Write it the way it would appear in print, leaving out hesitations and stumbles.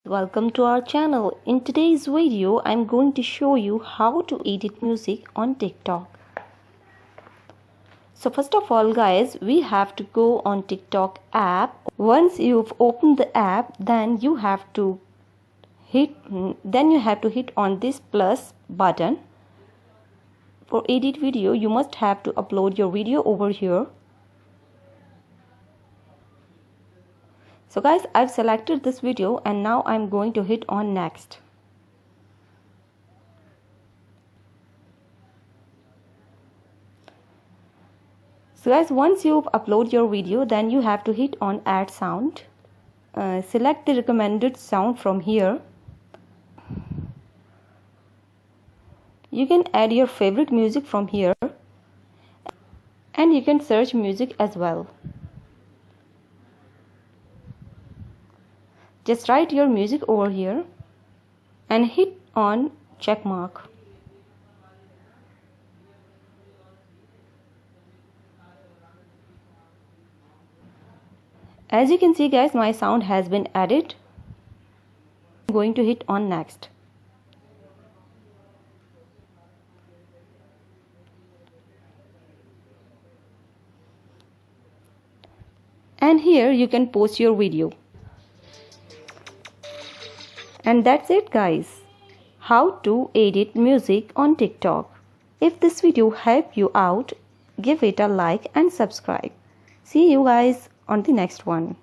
welcome to our channel. In today's video, I'm going to show you how to edit music on TikTok. So first of all guys, we have to go on TikTok app. Once you've opened the app, then you have to hit on this plus button. For edit video, you must have to upload your video over here. So guys, I've selected this video and now I'm going to hit on next. So guys, once you've uploaded your video, then you have to hit on add sound. Select the recommended sound from here. You can add your favorite music from here and you can search music as well. Just write your music over here and hit on check mark. As you can see guys, my sound has been added. I'm going to hit on next. And here you can post your video. And that's it guys, how to edit music on TikTok. If this video helped you out, give it a like and subscribe. See you guys on the next one.